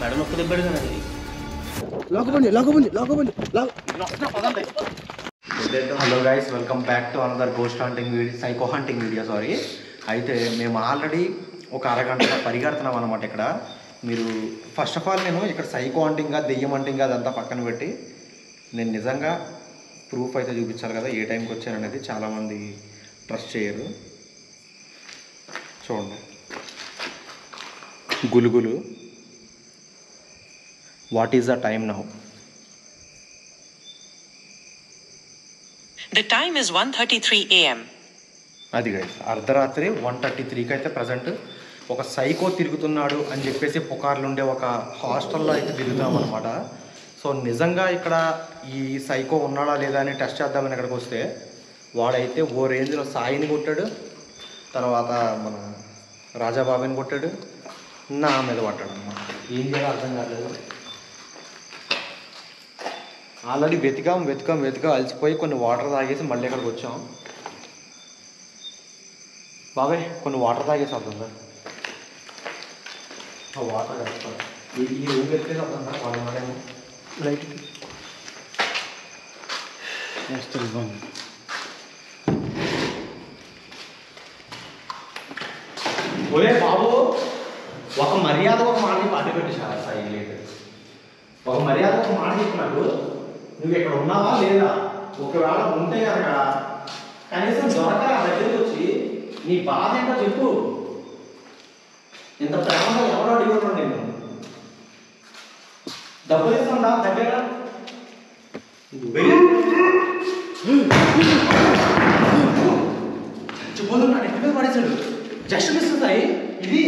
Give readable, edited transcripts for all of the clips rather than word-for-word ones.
Madam ఒక్క దెబ్బడి hello guys, welcome back to another ghost hunting video, psycho hunting video. Sorry, అయితే మేము already ఒక అరగంటగా పరిగెడుతున్నాం అనమాట. ఇక్కడ మీరు ఫస్ట్ ఆఫ్ ఆల్ నేను ఇక్కడ సైకో హంటింగ్గా దెయ్యం హంటింగ్గా అదంతా పక్కన పెట్టి నేను నిజంగా ప్రూఫ్ అయితే చూపించాలి కదా ఏ టైంకి వచ్చాను అనేది. చాలామంది ట్రస్ట్ చేయరు. చూడండి, గులుగులు. What is the time now? The time is 1:33 a.m. అది గైస్, అర్ధరాత్రి 1:33కి అయితే ప్రజెంట్ ఒక సైకో తిరుగుతున్నాడు అని చెప్పేసి పుకార్లు ఉండే ఒక హాస్టల్లో అయితే తిరుగుతాం అనమాట. సో నిజంగా ఇక్కడ ఈ సైకో ఉన్నాడా లేదా అని టెస్ట్ చేద్దామని ఇక్కడికి వస్తే వాడైతే ఓ రేంజ్లో సాయిని కొట్టాడు, తర్వాత మన రాజాబాబుని కొట్టాడు, నా మీద పట్టాడు అనమాట. ఏం చేయాలో అర్థం కాలేదు. ఆల్రెడీ వెతికాం అలసిపోయి కొన్ని వాటర్ తాగేసి మళ్ళీ ఇక్కడికి వచ్చాం. బాబాయ్ కొన్ని వాటర్ తాగేసి వద్దా? వాటర్ వేస్తాను. ఈ రూమ్ ఎత్తేసి వద్దా? వాళ్ళు మేడం లైట్ వేస్తుంది. ఒరే బాబు, ఒక మర్యాద ఒక మాట పార్టీ పెట్టి సాయి లేదు. ఒక మర్యాద ఒక మాట చెప్పినాడు. నువ్వు ఇక్కడ ఉన్నావా లేదా? ఒకవేళ ఉంటే కనుక కనీసం దొరకరా దగ్గరికి వచ్చి నీ బాధ ఏంటో చెప్పు. ఇంత ప్రేమగా ఎవరు అడిగారు? నేను డబ్బులు ఇస్తుందా దగ్గర? చెప్పుతున్నాడు, ఎక్కడ పడేశాడు. జస్ట్ మిస్ అవుతాయి. ఇది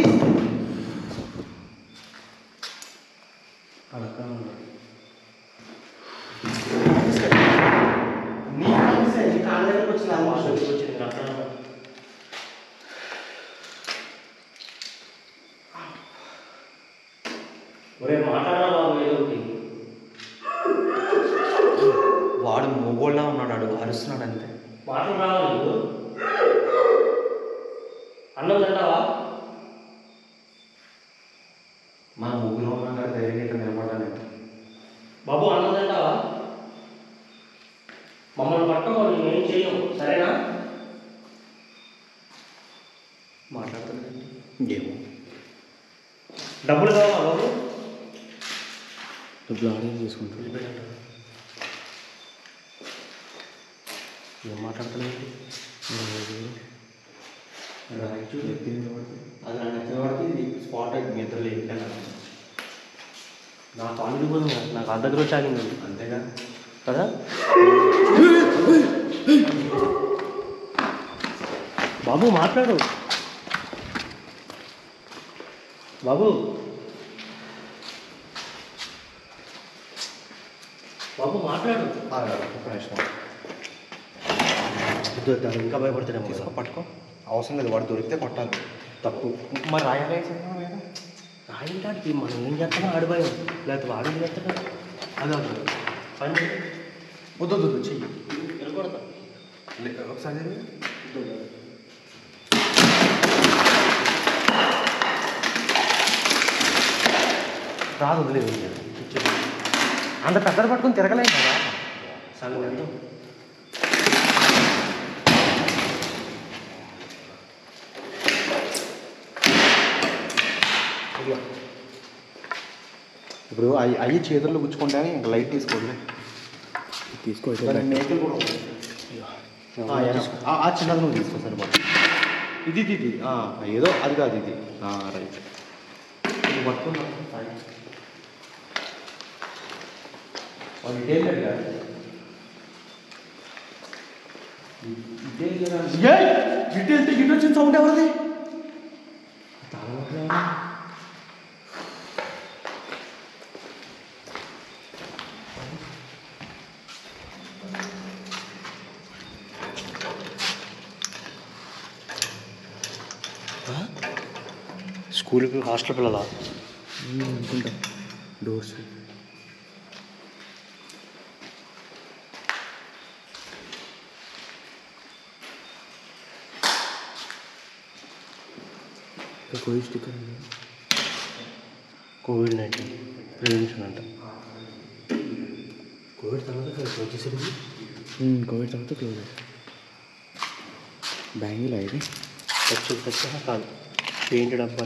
వాడు మొగోళ్ళ ఉన్నాడు, అరుస్తున్నాడు అంతే. మాటలు రావాలి. అన్నం తింటావా? మన ముగ్గురు ఉన్నాం కదా, ధైర్యంగా నిలబడాలి. బాబు అన్నం తింటావా? మమ్మల్ని పట్టుకోవాలి, మేము చెయ్యం, సరేనా? మాట్లాడుతున్నాడు. ఏమో డబ్బులు కావాలా బాబు? డబ్బులు ఆర్డర్ చేసుకుంటాడు. ఏం మాట్లాడుతున్నాడు? అది నా నచ్చిన వాడికి ఇది స్పాట్ అయితే మీ ఇద్దరు లేదు. నా కాలేజీ పోదు, నాకు అర్ధ రోజు ఆగింది అంతేగా కదా. బాబు మాట్లాడు. బాబు బాబు మాట్లాడు. ఒక నిమిషం ఇంకా భయపడుతున్నాము. తీసుకో, పట్టుకో. అవసరం లేదు, వాడు దొరికితే కొట్టాలి. తప్పు మరి రాయాలి. రాయింటానికి మనం ఏం చేస్తామో ఆడి భయం, లేకపోతే వాడు ఏం చేస్తాడు. అదే పని వద్దు చెయ్యి వెళ్ళకూడదు. ఒకసారి రాదు, వదిలేదు. అంత పెద్దలు పట్టుకుని తిరగలేదు కదా. సగం వెళ్తాం. ఇప్పుడు అవి చేతుల్లో గుచ్చుకుంటానే ఇంకా లైట్ తీసుకోండి. మేకలు కూడా ఆ చిన్నది నువ్వు తీసుకో సరిపోతుంది. ఇది ఏదో అది కాదు, ఇది రైట్. నువ్వు పట్టుకున్నా ఇదే గిట్ వెళ్తే గిట్ వచ్చిన సౌండ్ ఎవరిది? స్కూల్కి హాస్టల్ పిల్లలా అనుకుంటా. Doors Covid sticker COVID-19 prevention అంట. కోవిడ్ తర్వాత వచ్చేసరికి కోవిడ్ తర్వాత క్లోజ్ బ్యాంగిల్ ఇది ఖచ్చితంగా కాదు. పెయింట్ డబ్బా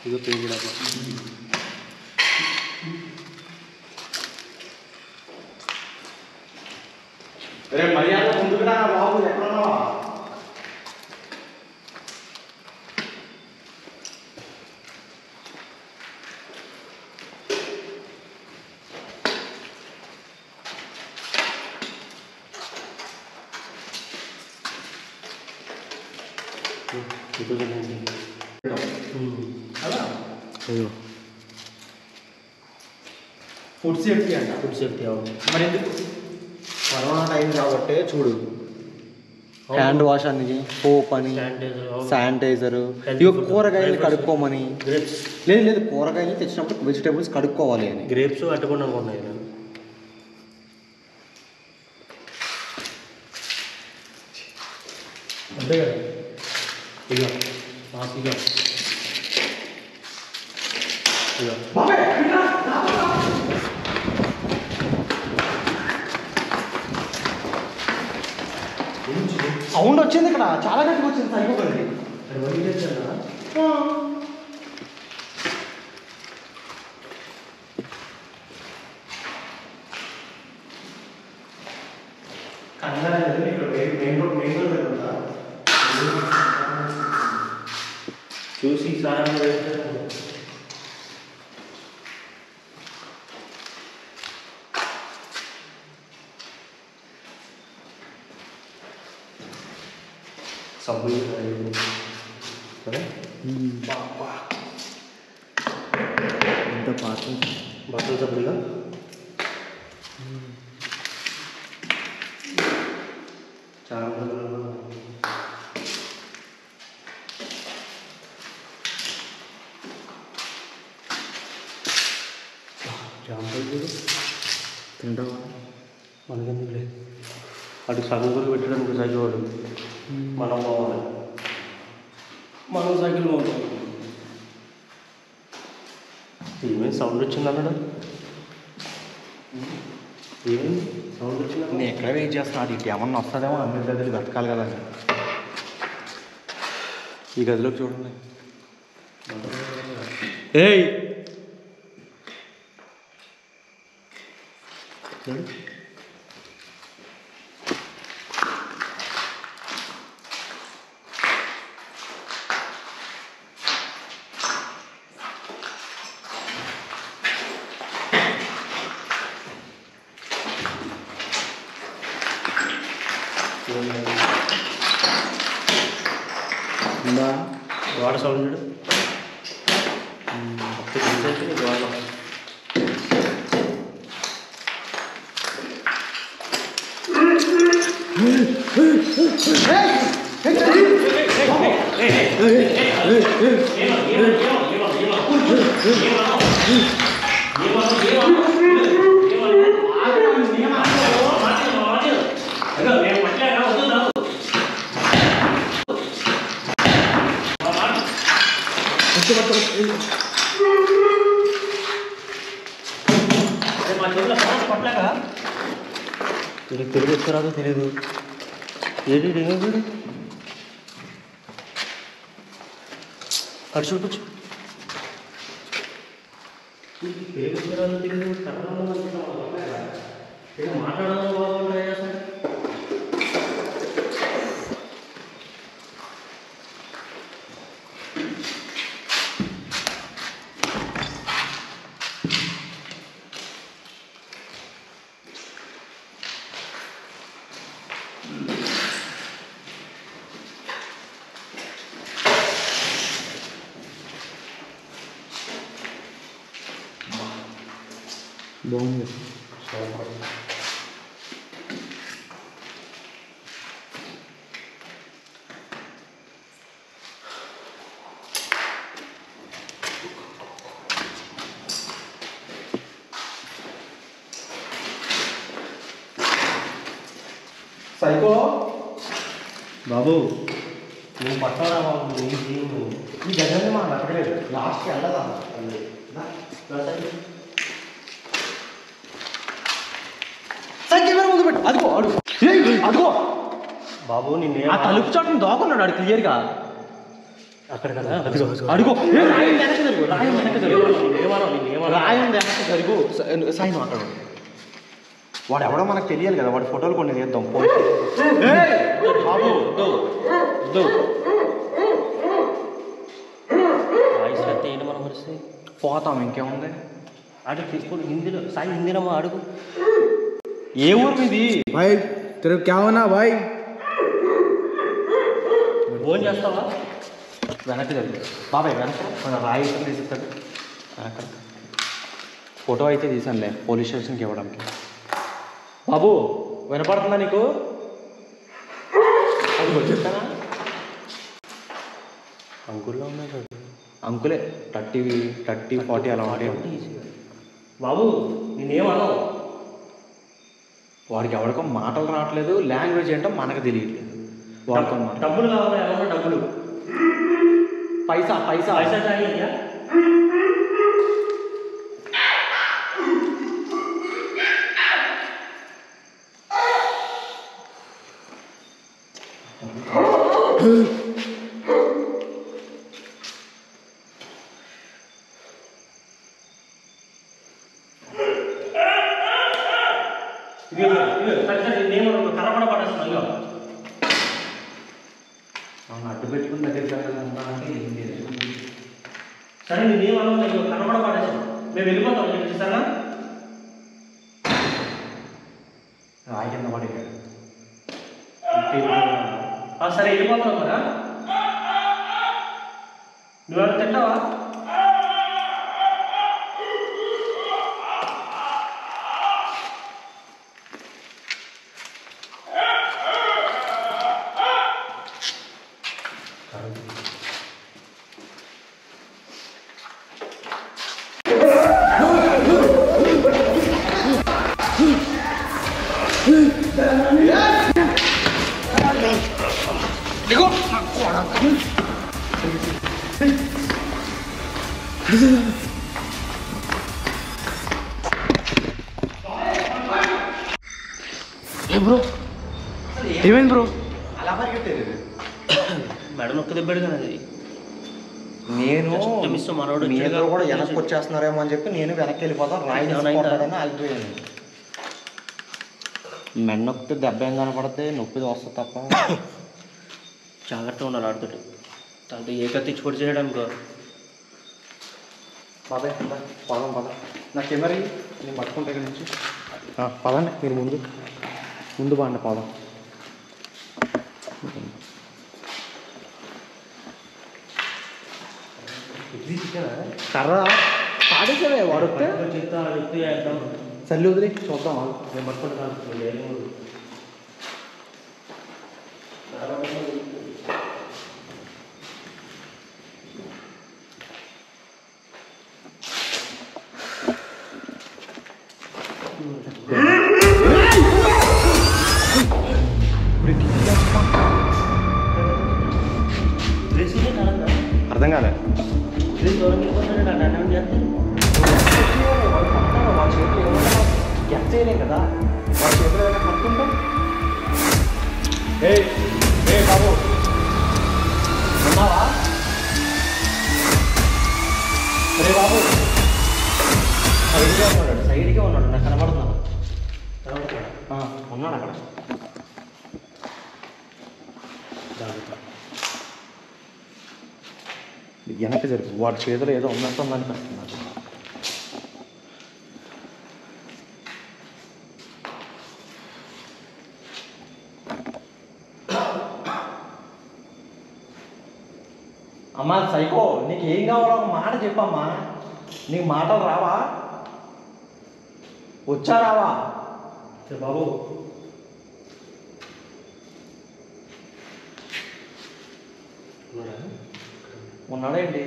ఇదో పెయింట్ డబ్బా. మర్యాద ముందుగా బాబు ఎక్కడున్నావా? ఫుడ్ సేఫ్టీ అంట. ఫుడ్ సేఫ్టీ అవును. మరి ఎందుకు కరోనా టైం కాబట్టి చూడు, హ్యాండ్ వాష్ అని, సోప్ అని, శానిటైజరు, ఇవి కూరగాయలు కడుక్కోమని. లేదు లేదు కూరగాయలు తెచ్చినప్పుడు వెజిటేబుల్స్ కడుక్కోవాలి అని. గ్రేప్స్ అట్టుకుండా అనుకున్నాయి నేను. అంతే కదా. ఇక ఇక సౌండ్ వచ్చింది ఇక్కడ, చాలా గట్టిగా వచ్చింది. సరిపోతుంది. చూసి సార్ సబ్బు ఇంత పాత్ర బట్టల సబ్బుగా చాలా జాంపల్లి తింటావా? మనకెందుకు లేదు. అటు సగం కూడా పెట్టడానికి సైకిల్ వాడు మనం పోవాలి. మనం సైకిల్ పోతాం. ఏమైంది సౌండ్ వచ్చింది అన్నాడు? ఏమైంది సౌండ్ వచ్చింది? నేను ఎక్కడ వెయిట్ చేస్తున్నాడు, ఇటు ఏమన్నా వస్తుందేమో. అన్ని గదులు వెతకాలి కదా. ఈ గదిలోకి చూడండి. ఏయ్ గోడ సౌండ్ చూడు. గోడ పట్లేక తిరిగి వచ్చారాదో తెలియదు. ఏంటి ఏమైంది? అటు చూపించు. తిరిగి వచ్చారాదో తెలియదు. మాట్లాడదాం బాగుంటాయి అసలు. బాగుంది. సైకో బాబు నేను పట్టారా బాబు నేను చేయను. ఈ గజాన్ని మనం అక్కడలేదు లాస్ట్కి వెళ్ళదా ముందు పెట్టు అదిగో అడుగు అదిగో బాబు నిన్నే ఆ తలుపు చాటుని దోకున్నాడు అడు క్లియర్గా అక్కడ కదా అదిగో అడుగు రాయం వెనక జరుగు రాయం వెనక జరుగు నేనేమన్నా రాయం వెనక జరుగు సాయి నువ్వు అక్కడ వాడు ఎవడో మనకు తెలియాలి కదా వాడి ఫోటోలు కొన్ని తీద్దాం పోయి బాబు వాయిస్ అయితే ఏంటి మన పరిస్థితి పోతాం ఇంకేముంది అడుగు తీసుకోండి హిందీలో సాయి హిందీనమ్మా అడుగు ఏ ఊరు మీది भाई तेरे क्या होना भाई ఫోన్ చేస్తావా వెనక్కి జరుగు బాబాయ్ వెనక మన రాయి ఎక్కడ తీసిస్తాడు వెనక ఫోటో అయితే తీసానులే పోలీస్ స్టేషన్కి ఇవ్వడానికి బాబు వినపడుతుందా నీకు అది వచ్చేస్తానా అంకుల్లో ఉన్నాయి సార్ అంకులే 30 40 అలా ఉంటాయి బాబు నేనేమన్నావు వాడికి ఎవరికో మాటలు రావట్లేదు లాంగ్వేజ్ ఏంటో మనకు తెలియట్లేదు వాడుకో డబ్బులు కావాలా ఏమన్నా డబ్బులు పైసా పైసా పైసా चाहिए అడ్డు పెట్టుకుని దగ్గర సరే నేనేమన్నా కనబడ పడేసాను మేము వెళ్ళిపోతాం సరేనా రాయి కింద పడి సరే వెళ్ళిపోతాం కదా నువ్వేమైనా తింటావా ब्रो ఏమైంది బ్రో అలా పరిగెట్టేది మేడం ఒక్క దెబ్బడు కదా అది నేను Just miss మనోడు మీ వచ్చాడు ఇద్దరు కూడా కాబట్టి వెనక్కి వచ్చేస్తున్నారేమో అని చెప్పి నేను వెనక్కి వెళ్ళిపోతాను రాయి తీసుకుంటాడని ఆగిపోయాను మెన్నొక్కితే దెబ్బ ఏం కనపడితే నొప్పి వస్తుంది తప్ప జాగ్రత్తగా ఉండాలి ఆడుతుంటే దాంతో ఏ కత్తి ఇచ్చి పొడి చేయడం అనుకో బాబాయ్ పదం పద నా కెమెరా నేను పట్టుకుంటా ఇక్కడ నుంచి పదండి మీరు ముందు బాండి పదం కర్ర పాడేసావే వాడొస్తే చల్లి వదిలి చూద్దాం నేను పట్టుకుంటాను అర్థం కాలే ఎంత చేయలేం కదా వాడి చేతిలో ఏదైనా కట్టుకుంటే ఏ బాబు ఉన్నావా రే బాబు సైడ్కే ఉన్నాడు నాకు కనబడుతున్నాడు ఉన్నాడు అక్కడ వెనక్కి జరుపు వాడి చేతిలో ఏదో ఉన్నట్టు ఉందనిపిస్తున్నారు అమ్మా సైకో నీకు ఏం కావాలో ఒక మాట చెప్పమ్మా నీకు మాటలు రావా వచ్చా రావా బాబు ఉన్నాడేంటి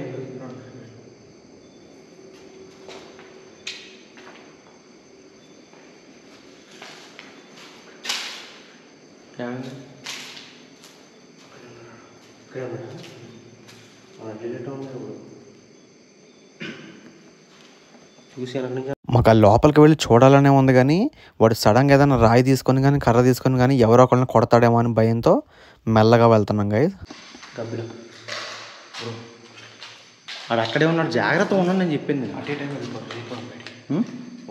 ఇక్కడ చూసి వెనక నుంచి మాకు ఆ లోపలికి వెళ్ళి చూడాలనే ఉంది కానీ వాడు సడన్గా ఏదైనా రాయి తీసుకొని కానీ కర్ర తీసుకొని కానీ ఎవరో ఒకరిని కొడతాడేమో అని భయంతో మెల్లగా వెళ్తున్నాం గైస్. గబ్బిలో వాడు అక్కడే ఉన్నాడు, జాగ్రత్త ఉన్నాడు నేను చెప్పింది. అటే టైం వెళ్ళిపోతాం బయటికి,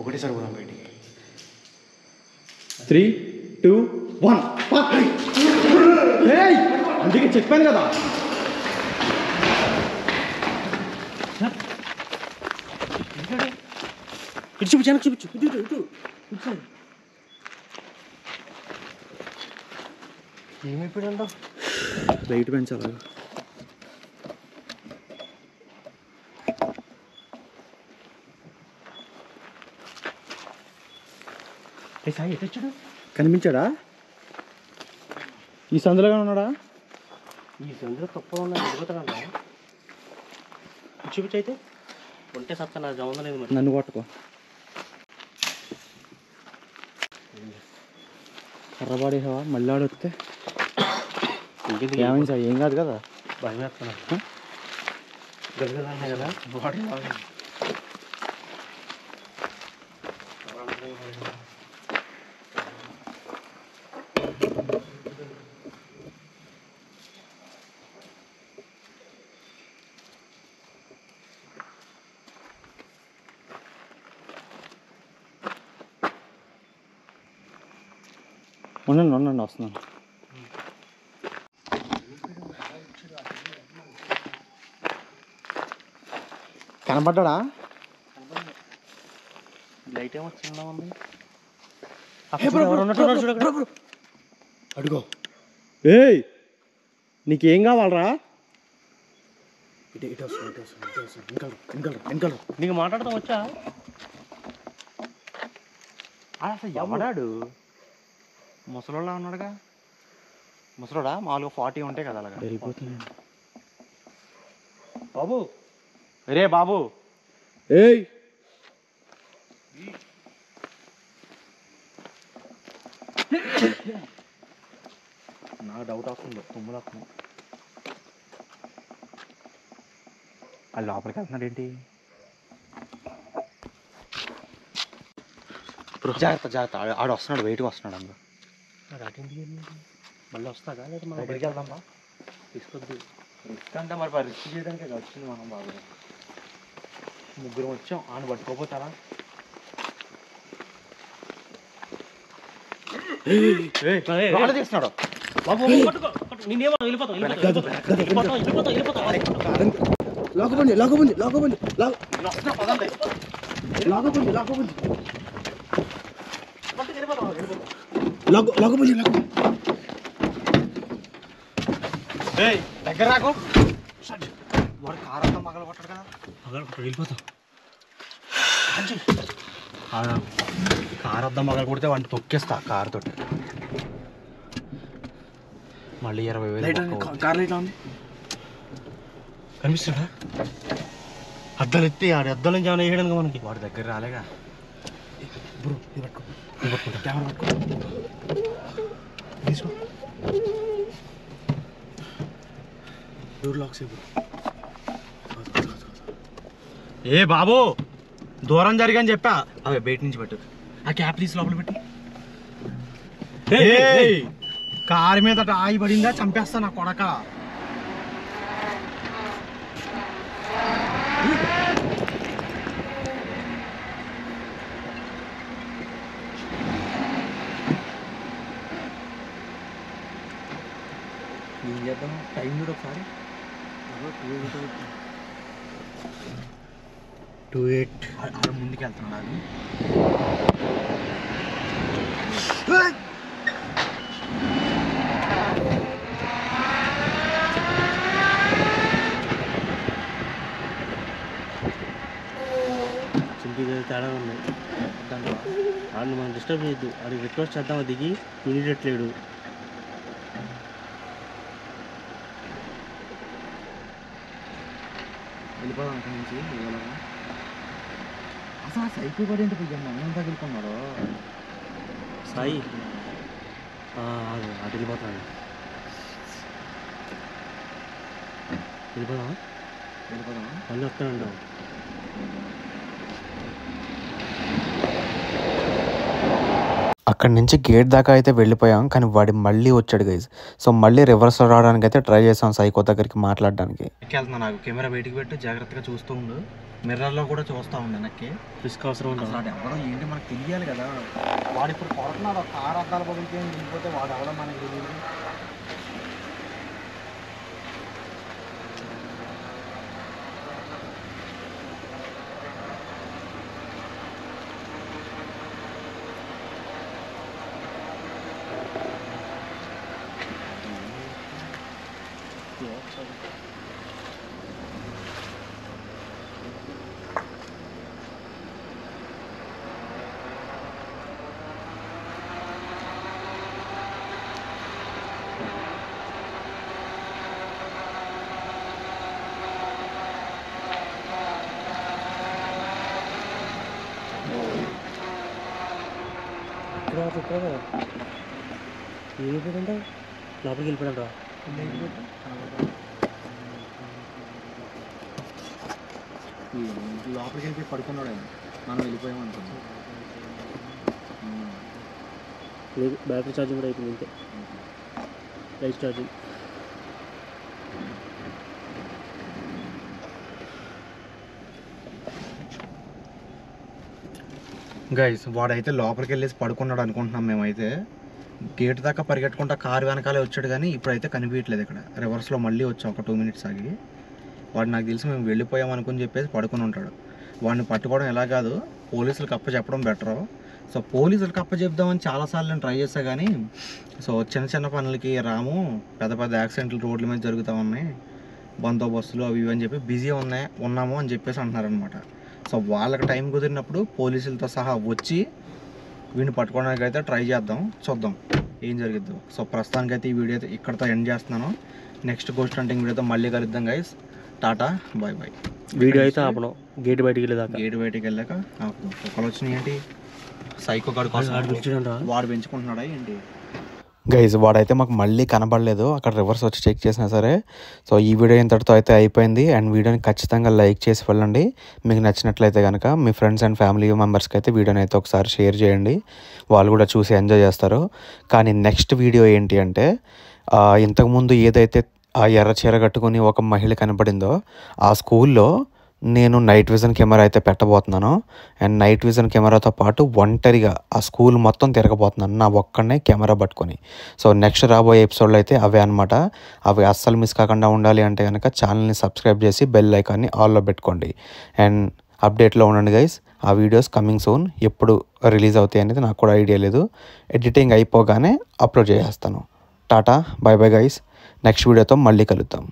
ఒకటే సరిపోదాం బయటికి. 3, 2, 1. అందుకే చెప్పాను కదా. ఇటు చూపించు, వెనక్కి చూపించు. ఇటు ఏమైపోయాడంట? లైట్ పెంచాలి. సాయి ఎటు వచ్చాడు? కనిపించాడా? ఈ సందులోగా ఉన్నాడా? ఈ సందులో తప్ప ఉన్నాయి ఎదుగుతాడంట. చూపించు అయితే ఉంటే సత్తా నాకు జమలేదు మరి. నన్ను కొట్టుకో. కర్రబాడేసావా మళ్ళీ ఆడొస్తే? ఏమైంది సార్? ఏం కాదు కదా. భయం వేస్తున్నా. గదిగదాన్ని కదా బాడీ ఉండండి వస్తున్నాను. కనపడ్డా? లైట్ ఏమో చిన్న ఉంది. అడుగో. ఏయ్ నీకేం కావాలరా? నీకు మాట్లాడతాం వచ్చా? అసలు ఎవడాడు? ముసలోళ్ళ ఉన్నాడుగా. ముసలోడా? మామూలుగా 40 ఉంటాయి కదా అలాగా. వెళ్ళిపోతున్నాను బాబు. రే బాబు. ఏయ్ నాకు డౌట్ వస్తుంది, తుమ్ములు వస్తుంది. అది లోపలికి వెళ్తున్నాడు ఏంటి? జాగ్రత్త ఆడు వస్తున్నాడు, వెయిట్గా వస్తున్నాడు. అందులో మళ్ళీ వస్తాగా లేదా మనం దగ్గరికి వెళ్దాంబా. తీసుకొద్దు. రిస్క్ అంటే మరి రిస్క్ చేయడానికి వచ్చింది మనం. బాబు ముగ్గురు వచ్చాం, ఆయన పట్టుకోపోతారా? తీస్తున్నాడు బాబు నేనేమో వెళ్ళిపోతాం. లాగబండి దగ్గర రాకు. వాడు కారు అంతా మగలు కొట్టాడు కదా. వెళ్ళిపోతాం. కారు అద్దం మగలు కొడితే వాడిని తొక్కేస్తా కారుతో. మళ్ళీ 20,000 కార్ లైట్ ఉంది. కనిపిస్తాడా? అద్దాలు ఎత్తి ఆడి అద్దాల నుంచి ఏమైనా వేయడానికి మనకి. వాడి దగ్గర రాలేగా. బ్రో ఇది పట్టుకుంటా. కెమెరా పట్టుకో. తీసుకో. డోర్ లాక్ చేయి. ఏ బాబు దూరం జరిగని చెప్పా. అవే బయట నుంచి పెట్టు. ఆ క్యాప్ తీసి లోపల పెట్టి. కారు మీద ఆయి పడిందా చంపేస్తా నా కొడక. ఏం చేద్దాం? టైం కూడా ఒకసారి 2:08 ముందుకు వెళ్తున్నాడు. చింపి తేడా ఉన్నాయి దాంట్లో. వాడిని మనం డిస్టర్బ్ చేయొద్దు. వాడికి రిక్వెస్ట్ చేద్దాం, దిగి వినిటట్లేడు. వెళ్ళిపోదాం అక్కడి నుంచి. అసలు సైకిల్ కూడా ఏంటి పోయి అన్నం తగులుకున్నాడు సాయి. అటు వెళ్ళిపోతాడు. వెళ్ళిపోదామా? మళ్ళీ వస్తానంటావు. అక్కడి నుంచి గేట్ దాకా అయితే వెళ్ళిపోయాం, కానీ వాడు మళ్ళీ వచ్చాడు గైజ్. సో మళ్ళీ రివర్స్ రావడానికి అయితే ట్రై చేసాం సైకో దగ్గరికి మాట్లాడడానికి. వెళ్తున్నా, నాకు కెమెరా బయటికి పెట్టి జాగ్రత్తగా చూస్తూ ఉండు. మిర్రర్లో కూడా చూస్తూ ఉండు వెనక్కి. రిస్క్ అవసరం ఉంటుంది. వాడు ఎవడో ఏంటి మనకు తెలియాలి కదా. వాడు ఇప్పుడు కొడుతున్నాడు, కారు అద్దాల పగిలితే వెళ్ళిపోతే వాడు ఎవడో మనకి తెలియదు. ఇక్కడ ఏమైపోయిందంట, లోపలికి వెళ్ళిపోయాడంట. లోపలికి వెళ్ళి పడుకున్నాడు, మనం వెళ్ళిపోయామనుకున్నాం. లేదు, బ్యాటరీ ఛార్జింగ్ కూడా అయిపోయింది. ఇంతే లైట్ ఛార్జింగ్. గైస్ వాడైతే లోపలికి వెళ్ళేసి పడుకున్నాడు అనుకుంటున్నాం మేమైతే. గేట్ దాకా పరిగెట్టుకుంటా కారు వెనకాలే వచ్చాడు, కానీ ఇప్పుడైతే కనిపించట్లేదు. ఇక్కడ రివర్స్లో మళ్ళీ వచ్చాం ఒక 2 minutes ఆగి. వాడు నాకు తెలిసి మేము వెళ్ళిపోయాం అనుకుని చెప్పేసి పడుకుని ఉంటాడు. వాడిని పట్టుకోవడం ఎలా కాదు, పోలీసులకు అప్పచెప్పడం బెటరు. సో పోలీసులకు అప్పచెప్దామని చాలాసార్లు నేను ట్రై చేశా, కానీ సో చిన్న చిన్న పనులకి రాము, పెద్ద పెద్ద యాక్సిడెంట్లు రోడ్ల మీద జరుగుతూ ఉన్నాయి, బందోబస్తులు అవి ఇవి అని చెప్పి బిజీ ఉన్నాము అని చెప్పేసి అంటున్నారనమాట. సో వాళ్ళకి టైం కుదిరినప్పుడు పోలీసులతో సహా వచ్చి వీడిని పట్టుకోవడానికి అయితే ట్రై చేద్దాం, చూద్దాం ఏం జరిగిద్దో. సో ప్రస్తుతానికైతే ఈ వీడియో అయితే ఇక్కడితో ఎండ్ చేస్తున్నాను. నెక్స్ట్ గోస్ట్ హంటింగ్ వీడియోతో మళ్ళీ కలుద్దాం గైస్. టాటా, బాయ్ బాయ్. వీడియో అయితే ఆపడం, గేట్ బయటికి వెళ్ళేదాకా. గేట్ బయటికి వెళ్ళాక ఒకళ్ళు వచ్చినాయి ఏంటి, సైకో గాడు వాడు పెంచుకుంటున్నాడా ఏంటి. గైజ్ వాడైతే మాకు మళ్ళీ కనబడలేదు, అక్కడ రివర్స్ వచ్చి చెక్ చేసినా సరే. సో ఈ వీడియో ఇంతటితో అయితే అయిపోయింది. అండ్ వీడియోని ఖచ్చితంగా లైక్ చేసి వెళ్ళండి. మీకు నచ్చినట్లయితే కనుక మీ ఫ్రెండ్స్ అండ్ ఫ్యామిలీ మెంబర్స్కి అయితే వీడియోని అయితే ఒకసారి షేర్ చేయండి, వాళ్ళు కూడా చూసి ఎంజాయ్ చేస్తారు. కానీ నెక్స్ట్ వీడియో ఏంటి అంటే, ఇంతకుముందు ఏదైతే ఆ ఎర్ర చీర కట్టుకుని ఒక మహిళ కనబడిందో ఆ స్కూల్లో నేను నైట్ విజన్ కెమెరా అయితే పెట్టబోతున్నాను. అండ్ నైట్ విజన్ కెమెరాతో పాటు ఒంటరిగా ఆ స్కూల్ మొత్తం తిరగబోతున్నాను నా ఒక్కడనే కెమెరా పట్టుకొని. సో నెక్స్ట్ రాబోయే ఎపిసోడ్లో అయితే అవే అనమాట. అవి అస్సలు మిస్ కాకుండా ఉండాలి అంటే కనుక ఛానల్ని సబ్స్క్రైబ్ చేసి బెల్ ఐకాన్ని ఆల్లో పెట్టుకోండి. అండ్ అప్డేట్లో ఉండండి గైస్. ఆ వీడియోస్ కమింగ్ సూన్. ఎప్పుడు రిలీజ్ అవుతాయి అనేది నాకు కూడా ఐడియా లేదు. ఎడిటింగ్ అయిపోగానే అప్లోడ్ చేసేస్తాను. Tata, by bye guys. Next వీడియోతో మళ్ళీ కలుద్దాం.